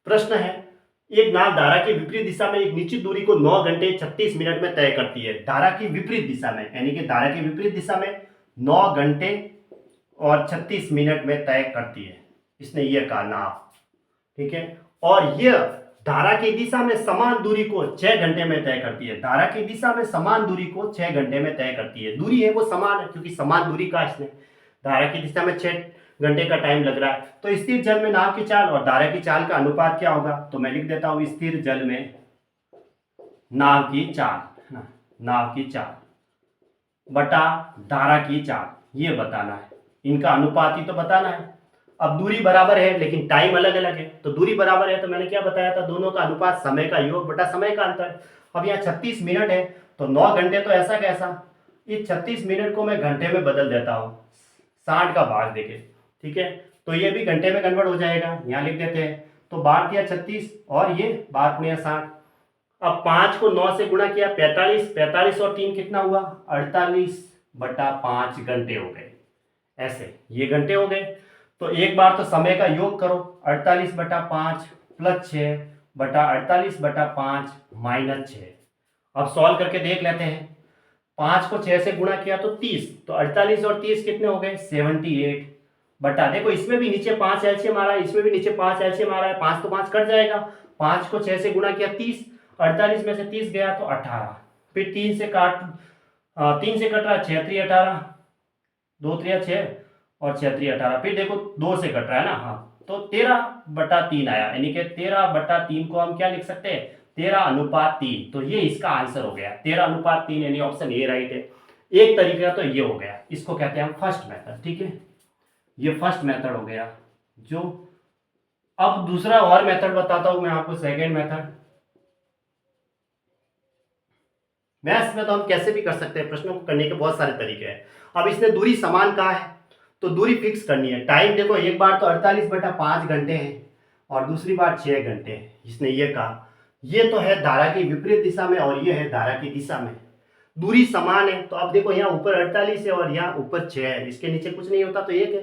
प्रश्न है, एक नाव धारा की विपरीत दिशा में एक निश्चित दूरी को 9 घंटे 36 मिनट में तय करती है। धारा की विपरीत दिशा में, यानी कि धारा की विपरीत दिशा में 9 घंटे और 36 मिनट में तय करती है। इसने यह कहा नाव, ठीक है। और यह धारा की दिशा में समान दूरी को 6 घंटे में तय करती है। धारा की दिशा में समान दूरी को 6 घंटे में तय करती है। दूरी है वो समान है, क्योंकि समान दूरी का इसने धारा की दिशा में 6 घंटे का टाइम लग रहा है। तो स्थिर जल में नाव की चाल और धारा की चाल का अनुपात क्या होगा? तो मैं लिख देता हूं, स्थिर जल में नाव की चाल, नाव की चाल बटा धारा की चाल, ये बताना है। इनका अनुपात ही तो बताना है। अब दूरी बराबर है लेकिन टाइम अलग अलग है, तो दूरी बराबर है तो मैंने क्या बताया था, दोनों का अनुपात समय का योग बटा समय का अंतर। अब यहाँ 36 मिनट है तो 9 घंटे तो ऐसा कैसा, इस 36 मिनट को मैं घंटे में बदल देता हूँ 60 का भाग देके, ठीक है। तो ये भी घंटे में कन्वर्ट हो जाएगा, यहाँ लिख देते हैं। तो 12 दिया 36 और ये 12×60। अब 5 को 9 से गुणा किया 45, 45 और 3 कितना हुआ 48/5 घंटे हो गए। ऐसे ये घंटे हो गए। तो एक बार तो समय का योग करो, 48/5 प्लस 6/48/5 माइनस 6। अब सॉल्व करके देख लेते हैं। 5 को 6 से गुणा किया तो 30, तो 48 और 30 कितने हो गए 78 बटा, देखो इसमें भी नीचे 5 एलसीएम आ रहा है, इसमें भी नीचे 5 एलसीएम आ रहा है, 5 तो 5 कट जाएगा। 5 को 6 से गुणा किया 30, 48 में से 30 गया तो 18, फिर 3 से कट रहा है 6 3 18, 2 3 6 और 6 3 18, फिर देखो 2 से कट रहा है ना, हाँ, तो 13/3 आया, यानी कि 13/3 को हम क्या लिख सकते हैं 13:3। तो ये इसका आंसर हो गया 13:3, यानी ऑप्शन ए राइट है। एक तरीका तो ये हो गया, इसको कहते हैं हम फर्स्ट मेथड, ठीक है। ये फर्स्ट मेथड हो गया जो। अब दूसरा और मेथड बताता हूं मैं आपको, सेकेंड मेथड। मैथ्स में तो हम कैसे भी कर सकते हैं, प्रश्नों को करने के बहुत सारे तरीके हैं। अब इसने दूरी समान कहा है तो दूरी फिक्स करनी है। टाइम देखो, एक बार तो 48/5 घंटे है और दूसरी बार 6 घंटे है। इसने ये कहा ये तो है धारा की विपरीत दिशा में और ये है धारा की दिशा में, दूरी समान है। तो अब देखो यहाँ ऊपर 48 है और यहाँ ऊपर 6 है, इसके नीचे कुछ नहीं होता तो 1 है।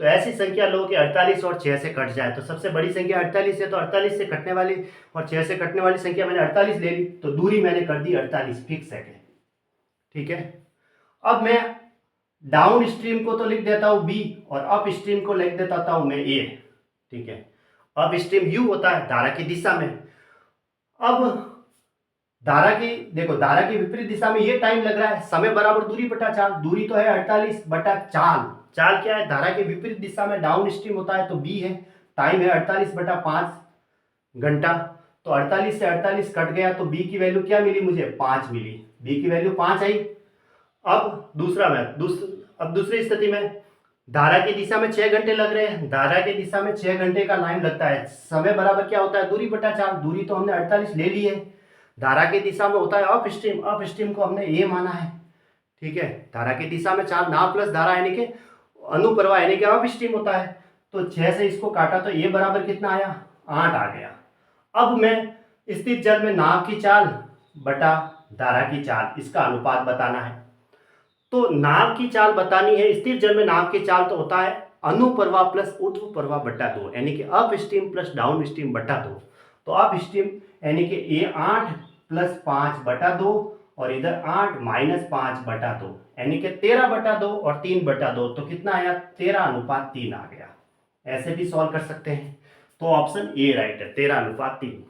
तो ऐसी संख्या लो कि 48 और 6 से कट जाए, तो सबसे बड़ी संख्या 48 है, तो 48 से कटने वाली और 6 से कटने वाली संख्या मैंने 48 ले ली, तो दूरी मैंने कर दी 48 फिक्स है, ठीक है। अब मैं डाउन स्ट्रीम को तो लिख देता हूं बी और अप स्ट्रीम को लिख देता हूं मैं ए, ठीक है। अप स्ट्रीम यू होता है धारा की दिशा में। अब धारा की देखो, धारा की विपरीत दिशा में ये टाइम लग रहा है, समय बराबर दूरी बटा चाल, दूरी तो है 48 बटा चाल, चाल क्या है धारा की विपरीत दिशा में डाउन स्ट्रीम होता है तो बी है, टाइम है 48/5 घंटा। तो 48 से 48 कट गया तो बी की वैल्यू क्या मिली मुझे 5 मिली, बी की वैल्यू 5 आई। अब दूसरी स्थिति में धारा की दिशा में 6 घंटे लग रहे हैं, धारा की दिशा में 6 घंटे का टाइम लगता है, समय बराबर क्या होता है दूरी बटा चाल, दूरी तो हमने 48 ले ली है। धारा की दिशा में होता है अप स्ट्रीम, अप स्ट्रीम को हमने ए माना है, ठीक है। धारा की दिशा में चाल नाव प्लस धारा यानी कि अनुप्रवाह यानी कि अप स्ट्रीम होता है। तो 6 से इसको काटा तो ए बराबर कितना आया 8 आ गया। अब मैं स्थिर जल में नाव की चाल बटा धारा की चाल, इसका अनुपात बताना है। तो नाव की चाल बतानी है, स्थिर जल में नाव की चाल तो होता है अनुप्रवाह प्लस ऊर्ध्व प्रवाह बटा 2, यानी कि up stream plus down stream बटा 2। तो अप स्ट्रीम यानी कि ए 8 + 5/2 और इधर 8 - 5/2, यानी कि 13/2 और 3/2, तो कितना आया 13:3 आ गया। ऐसे भी सॉल्व कर सकते हैं। तो ऑप्शन ए राइट है 13:3।